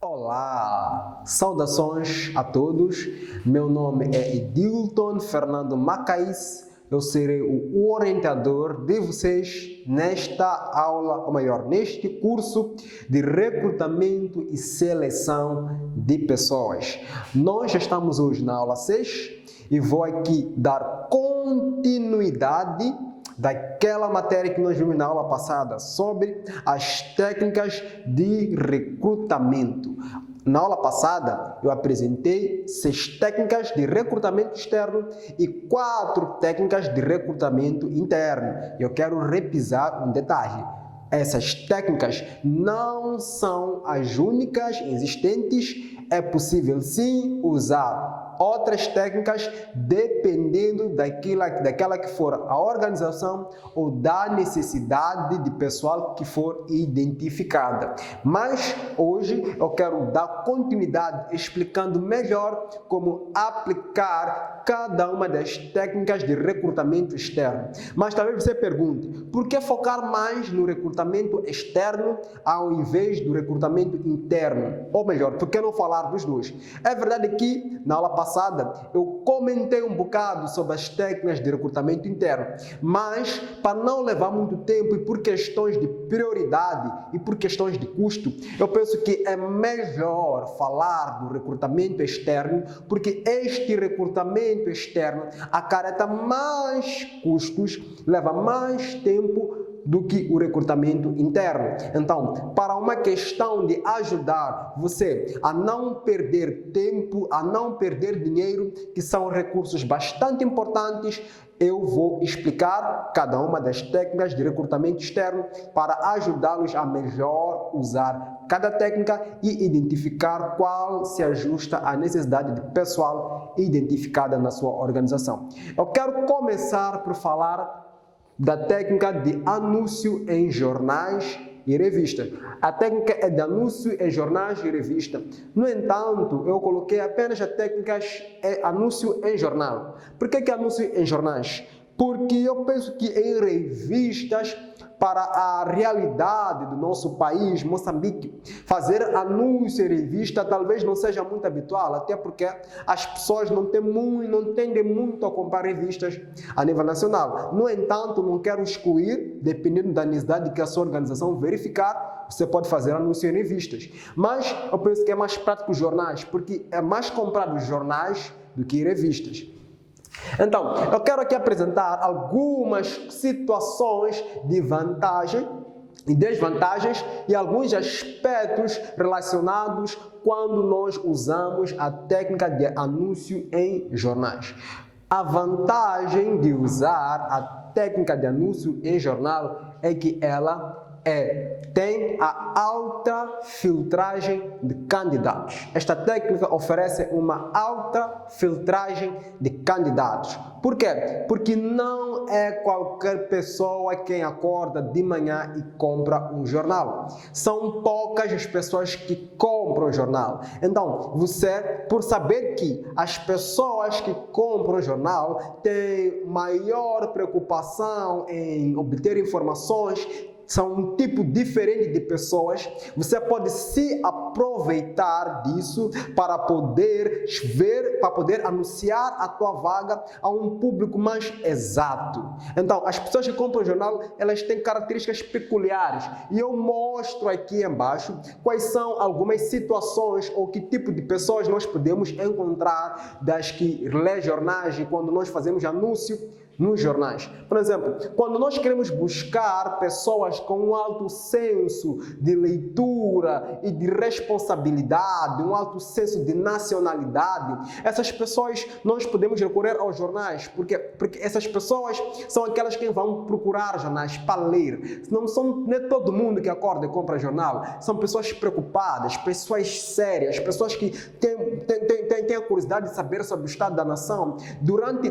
Olá, saudações a todos. Meu nome é Edilton Fernando Macaís. Eu serei o orientador de vocês nesta aula, ou melhor, neste curso de recrutamento e seleção de pessoas. Nós já estamos hoje na aula 6 e vou aqui dar continuidade daquela matéria que nós vimos na aula passada sobre as técnicas de recrutamento. Na aula passada, eu apresentei 6 técnicas de recrutamento externo e 4 técnicas de recrutamento interno. Eu quero repisar um detalhe. Essas técnicas não são as únicas existentes. É possível sim usar outras técnicas dependendo daquela que for a organização ou da necessidade de pessoal que for identificada. Mas hoje eu quero dar continuidade explicando melhor como aplicar cada uma das técnicas de recrutamento externo. Mas talvez você pergunte, por que focar mais no recrutamento externo ao invés do recrutamento interno? Ou melhor, por que não falar dos dois? É verdade que na aula passada eu comentei um bocado sobre as técnicas de recrutamento interno, mas para não levar muito tempo e por questões de prioridade e por questões de custo, eu penso que é melhor falar do recrutamento externo, porque este recrutamento externo acarreta mais custos, leva mais tempo do que o recrutamento interno. Então, para uma questão de ajudar você a não perder tempo, a não perder dinheiro, que são recursos bastante importantes, eu vou explicar cada uma das técnicas de recrutamento externo para ajudá-los a melhor usar cada técnica e identificar qual se ajusta à necessidade de pessoal identificada na sua organização. Eu quero começar por falar da técnica de anúncio em jornais e revistas. A técnica é de anúncio em jornais e revistas. No entanto, eu coloquei apenas a técnica anúncio em jornal. Por que anúncio em jornais? Porque eu penso que em revistas, para a realidade do nosso país, Moçambique, fazer anúncio em revista talvez não seja muito habitual, até porque as pessoas não tendem muito a comprar revistas a nível nacional. No entanto, não quero excluir, dependendo da necessidade que a sua organização verificar, você pode fazer anúncio em revistas. Mas eu penso que é mais prático os jornais, porque é mais comprado jornais do que revistas. Então, eu quero aqui apresentar algumas situações de vantagem e desvantagens e alguns aspectos relacionados quando nós usamos a técnica de anúncio em jornais. A vantagem de usar a técnica de anúncio em jornal é que ela tem a alta filtragem de candidatos. Esta técnica oferece uma alta filtragem de candidatos. Por quê? Porque não é qualquer pessoa quem acorda de manhã e compra um jornal. São poucas as pessoas que compram o jornal. Então, você, por saber que as pessoas que compram o jornal têm maior preocupação em obter informações, são um tipo diferente de pessoas, você pode se aproveitar disso para poder anunciar a tua vaga a um público mais exato. Então, as pessoas que compram o jornal, elas têm características peculiares e eu mostro aqui embaixo quais são algumas situações ou que tipo de pessoas nós podemos encontrar das que lê jornais e quando nós fazemos anúncio nos jornais. Por exemplo, quando nós queremos buscar pessoas com um alto senso de leitura e de responsabilidade, um alto senso de nacionalidade, essas pessoas nós podemos recorrer aos jornais, porque essas pessoas são aquelas que vão procurar jornais para ler. Não é todo mundo que acorda e compra jornal, são pessoas preocupadas, pessoas sérias, pessoas que têm a curiosidade de saber sobre o estado da nação. Durante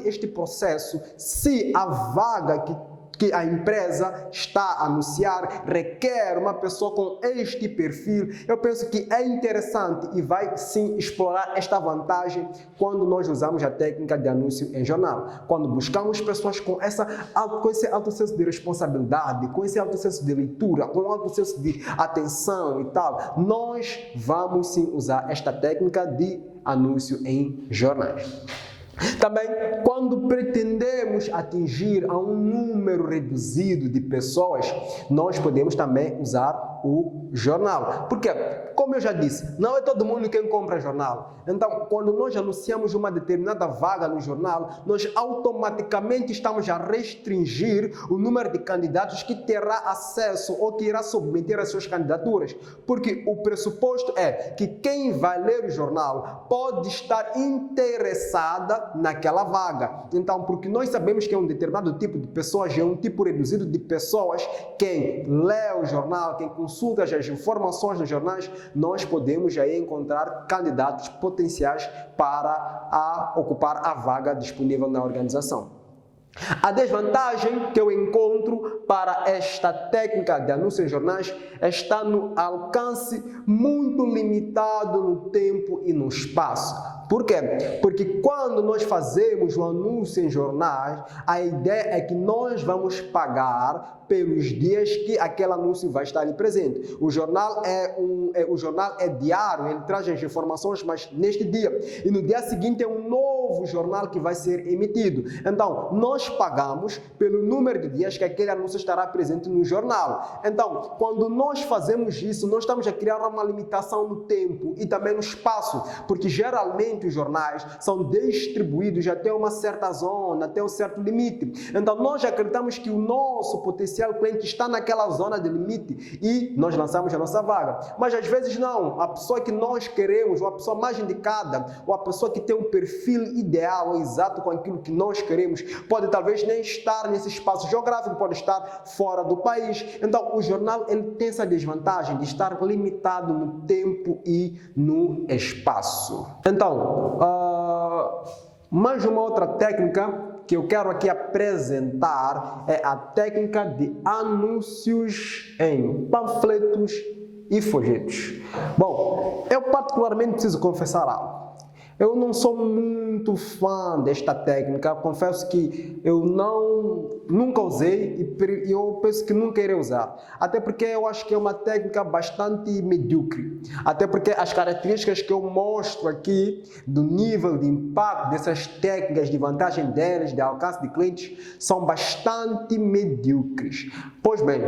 este processo, se a vaga que que a empresa está a anunciar requer uma pessoa com este perfil, eu penso que é interessante e vai sim explorar esta vantagem quando nós usamos a técnica de anúncio em jornal. Quando buscamos pessoas com esse alto senso de responsabilidade, com esse alto senso de leitura, com alto senso de atenção e tal, nós vamos sim usar esta técnica de anúncio em jornais. Também, quando pretendemos atingir a um número reduzido de pessoas, nós podemos também usar o jornal. Porque, como eu já disse, não é todo mundo quem compra jornal. Então, quando nós anunciamos uma determinada vaga no jornal, nós automaticamente estamos a restringir o número de candidatos que terá acesso ou que irá submeter as suas candidaturas. Porque o pressuposto é que quem vai ler o jornal pode estar interessada naquela vaga. Então, porque nós sabemos que é um determinado tipo de pessoas, é um tipo reduzido de pessoas, quem lê o jornal, quem consulta as informações nos jornais, nós podemos aí encontrar candidatos potenciais para ocupar a vaga disponível na organização. A desvantagem que eu encontro para esta técnica de anúncio em jornais está no alcance muito limitado no tempo e no espaço. Por quê? Porque quando nós fazemos um anúncio em jornais, a ideia é que nós vamos pagar pelos dias que aquele anúncio vai estar ali presente. O jornal é diário, ele traz as informações, mas neste dia. E no dia seguinte é um novo jornal que vai ser emitido. Então, nós pagamos pelo número de dias que aquele anúncio estará presente no jornal. Então, quando nós fazemos isso, nós estamos a criar uma limitação no tempo e também no espaço, porque geralmente os jornais são distribuídos até uma certa zona, até um certo limite. Então, nós acreditamos que o nosso potencial cliente está naquela zona de limite e nós lançamos a nossa vaga. Mas às vezes não, a pessoa que nós queremos, ou a pessoa mais indicada, ou a pessoa que tem um perfil ideal ou exato com aquilo que nós queremos, pode talvez nem estar nesse espaço geográfico, pode estar fora do país. Então, o jornal ele tem essa desvantagem de estar limitado no tempo e no espaço. Então, mais uma outra técnica que eu quero aqui apresentar é a técnica de anúncios em panfletos e folhetos. Bom, eu particularmente preciso confessar algo. Eu não sou muito fã desta técnica, confesso que eu nunca usei e eu penso que nunca irei usar. Até porque eu acho que é uma técnica bastante medíocre. Até porque as características que eu mostro aqui do nível de impacto dessas técnicas, de vantagem delas, de alcance de clientes, são bastante medíocres. Pois bem,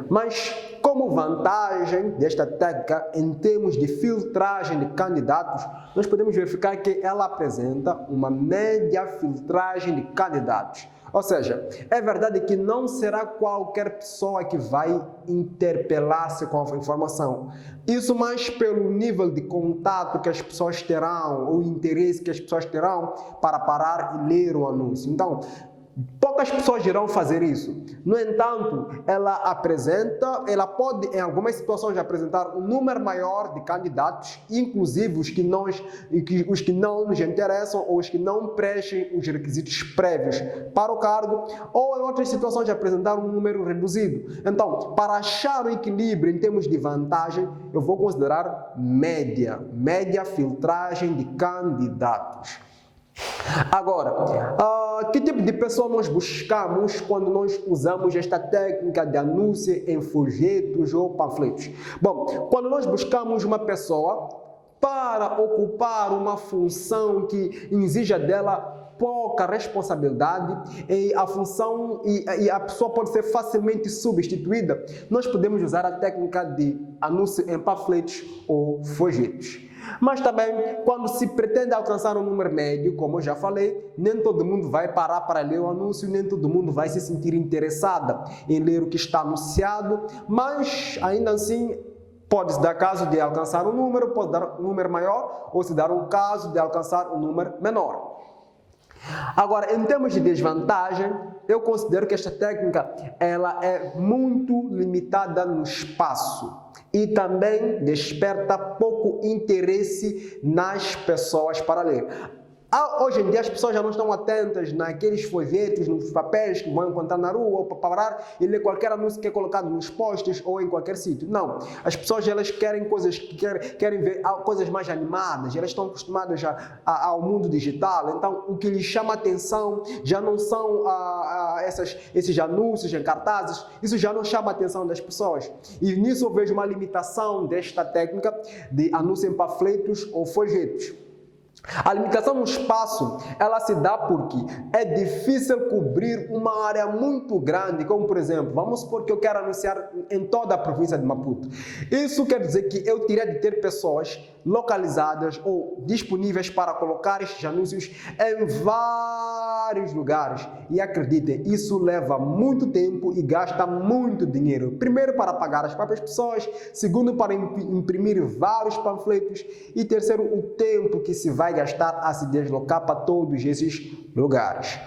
mas como vantagem desta técnica em termos de filtragem de candidatos, nós podemos verificar que ela apresenta uma média filtragem de candidatos. Ou seja, é verdade que não será qualquer pessoa que vai interpelar-se com a informação. Isso mais pelo nível de contato que as pessoas terão, ou interesse que as pessoas terão para parar e ler o anúncio. Então, poucas pessoas irão fazer isso. No entanto, ela pode em algumas situações apresentar um número maior de candidatos, inclusive os que não nos interessam ou os que não preenchem os requisitos prévios para o cargo, ou em outras situações apresentar um número reduzido. Então, para achar o equilíbrio em termos de vantagem, eu vou considerar média filtragem de candidatos. Agora, que tipo de pessoa nós buscamos quando nós usamos esta técnica de anúncio em folhetos ou panfletos? Bom, quando nós buscamos uma pessoa para ocupar uma função que exija dela pouca responsabilidade e a pessoa pode ser facilmente substituída, nós podemos usar a técnica de anúncio em panfletos ou folhetos. Mas também, quando se pretende alcançar um número médio, como eu já falei, nem todo mundo vai parar para ler o anúncio, nem todo mundo vai se sentir interessada em ler o que está anunciado, mas ainda assim pode-se dar caso de alcançar um número, pode dar um número maior, ou se dar um caso de alcançar um número menor. Agora, em termos de desvantagem, eu considero que esta técnica ela é muito limitada no espaço e também desperta pouco interesse nas pessoas para ler. Hoje em dia as pessoas já não estão atentas naqueles folhetos, nos papéis que vão encontrar na rua ou para parar e ler qualquer anúncio que é colocado nos postes ou em qualquer sítio. Não, as pessoas elas querem coisas que querem ver coisas mais animadas, elas estão acostumadas ao mundo digital, então o que lhes chama a atenção já não são esses anúncios em cartazes, isso já não chama a atenção das pessoas. E nisso eu vejo uma limitação desta técnica de anúncio em panfletos ou folhetos. A limitação no espaço, ela se dá porque é difícil cobrir uma área muito grande, como por exemplo, vamos supor que eu quero anunciar em toda a província de Maputo. Isso quer dizer que eu teria de ter pessoas localizadas ou disponíveis para colocar estes anúncios em vários lugares. E acreditem, isso leva muito tempo e gasta muito dinheiro. Primeiro para pagar as próprias pessoas, segundo para imprimir vários panfletos e terceiro o tempo que se vai gastar a se deslocar para todos esses lugares.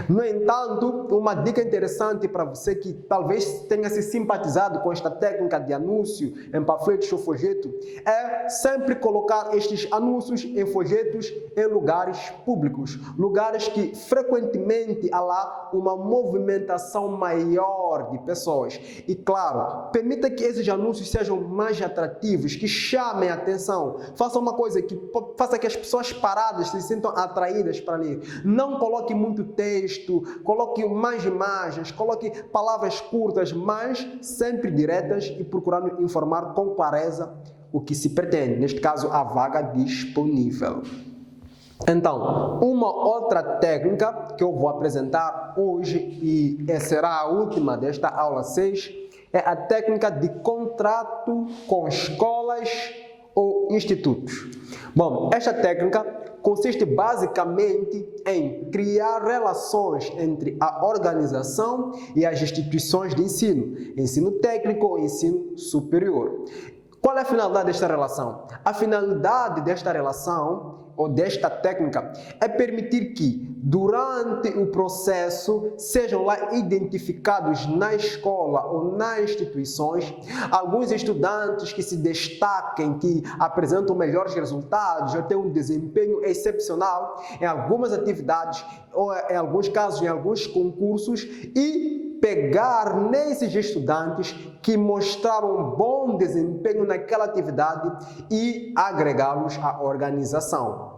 No entanto, uma dica interessante para você que talvez tenha se simpatizado com esta técnica de anúncio em panfletos ou folheto é sempre colocar estes anúncios em folhetos em lugares públicos, lugares que frequentemente há lá uma movimentação maior de pessoas. E claro, permita que esses anúncios sejam mais atrativos, que chamem a atenção. Faça uma coisa que faça que as pessoas paradas se sintam atraídas para ler. Não coloque muito texto, coloque mais imagens, coloque palavras curtas, mas sempre diretas e procurando informar com clareza o que se pretende, neste caso a vaga disponível. Então, uma outra técnica que eu vou apresentar hoje e será a última desta aula 6 é a técnica de contrato com escolas ou institutos. Bom, esta técnica consiste basicamente em criar relações entre a organização e as instituições de ensino técnico ou ensino superior. Qual é a finalidade desta relação? A finalidade desta relação ou desta técnica é permitir que, durante o processo, sejam lá identificados na escola ou nas instituições alguns estudantes que se destaquem, que apresentam melhores resultados ou têm um desempenho excepcional em algumas atividades ou, em alguns casos, em alguns concursos e pegar nesses estudantes que mostraram um bom desempenho naquela atividade e agregá-los à organização.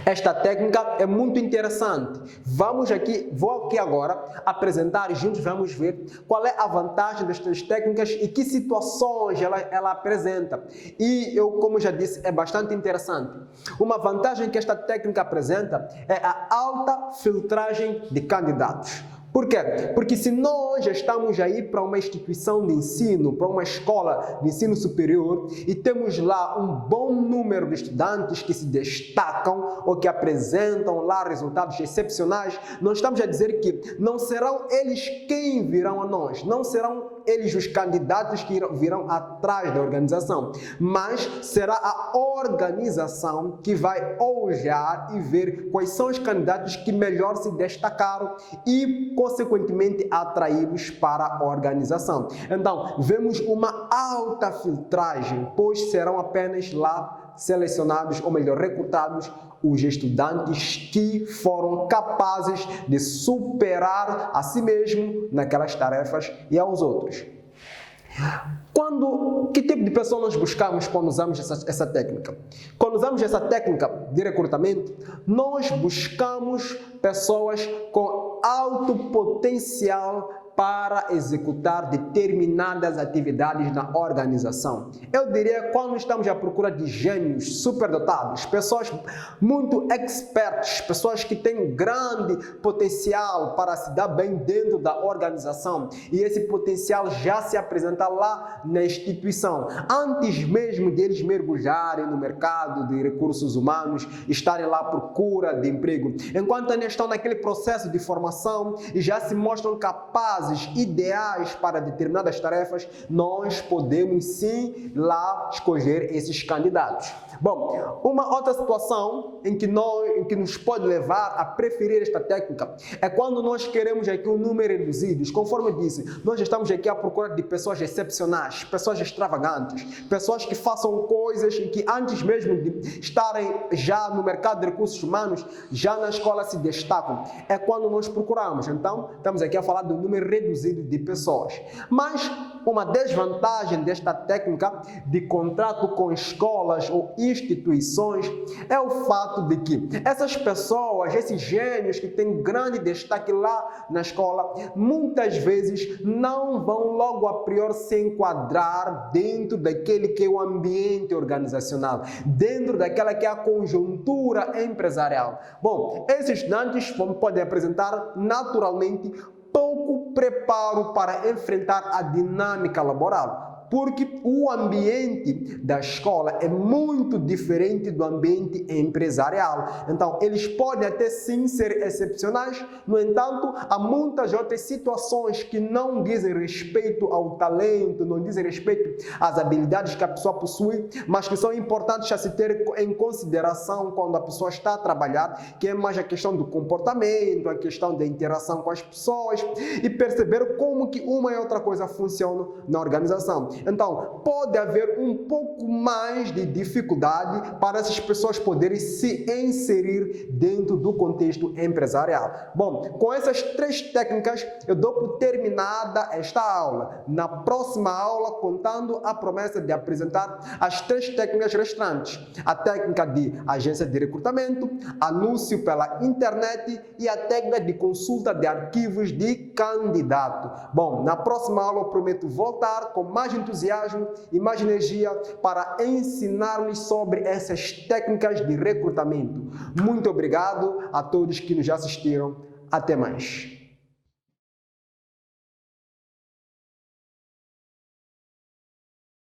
Esta técnica é muito interessante. Vou aqui agora apresentar e juntos vamos ver qual é a vantagem destas técnicas e que situações ela apresenta. E como já disse, é bastante interessante. Uma vantagem que esta técnica apresenta é a alta filtragem de candidatos. Por quê? Porque se nós já estamos aí para uma instituição de ensino, para uma escola de ensino superior e temos lá um bom número de estudantes que se destacam ou que apresentam lá resultados excepcionais, nós estamos a dizer que não serão eles quem virão a nós, não serão eles os candidatos que virão atrás da organização, mas será a organização que vai olhar e ver quais são os candidatos que melhor se destacaram e, consequentemente, atraí-los para a organização. Então, vemos uma alta filtragem, pois serão apenas lá selecionados, ou melhor, recrutados os estudantes que foram capazes de superar a si mesmo naquelas tarefas e aos outros. Que tipo de pessoa nós buscamos quando usamos essa técnica? Quando usamos essa técnica de recrutamento, nós buscamos pessoas com alto potencial para executar determinadas atividades na organização. Eu diria quando estamos à procura de gênios superdotados, pessoas muito expertas, pessoas que têm grande potencial para se dar bem dentro da organização e esse potencial já se apresenta lá na instituição, antes mesmo deles mergulharem no mercado de recursos humanos, estarem lá à procura de emprego. Enquanto ainda estão naquele processo de formação e já se mostram capazes, ideais para determinadas tarefas, nós podemos sim lá escolher esses candidatos. Bom, uma outra situação em que nos pode levar a preferir esta técnica é quando nós queremos aqui um número reduzido. Conforme eu disse, nós estamos aqui à procura de pessoas excepcionais, pessoas extravagantes, pessoas que façam coisas em que antes mesmo de estarem já no mercado de recursos humanos, já na escola se destacam. É quando nós procuramos. Então, estamos aqui a falar de um número reduzido de pessoas. Mas uma desvantagem desta técnica de contrato com escolas ou instituições é o fato de que essas pessoas, esses gênios que têm grande destaque lá na escola, muitas vezes não vão logo a priori se enquadrar dentro daquele que é o ambiente organizacional, dentro daquela que é a conjuntura empresarial. Bom, esses estudantes podem apresentar naturalmente pouco preparo para enfrentar a dinâmica laboral, porque o ambiente da escola é muito diferente do ambiente empresarial. Então, eles podem até sim ser excepcionais, no entanto, há muitas outras situações que não dizem respeito ao talento, não dizem respeito às habilidades que a pessoa possui, mas que são importantes a se ter em consideração quando a pessoa está a trabalhar, que é mais a questão do comportamento, a questão da interação com as pessoas e perceber como que uma e outra coisa funcionam na organização. Então, pode haver um pouco mais de dificuldade para essas pessoas poderem se inserir dentro do contexto empresarial. Bom, com essas 3 técnicas, eu dou por terminada esta aula. Na próxima aula, contando a promessa de apresentar as 3 técnicas restantes. A técnica de agência de recrutamento, anúncio pela internet e a técnica de consulta de arquivos de candidato. Bom, na próxima aula eu prometo voltar com mais entusiasmo e mais energia para ensinar-lhes sobre essas técnicas de recrutamento. Muito obrigado a todos que nos assistiram. Até mais.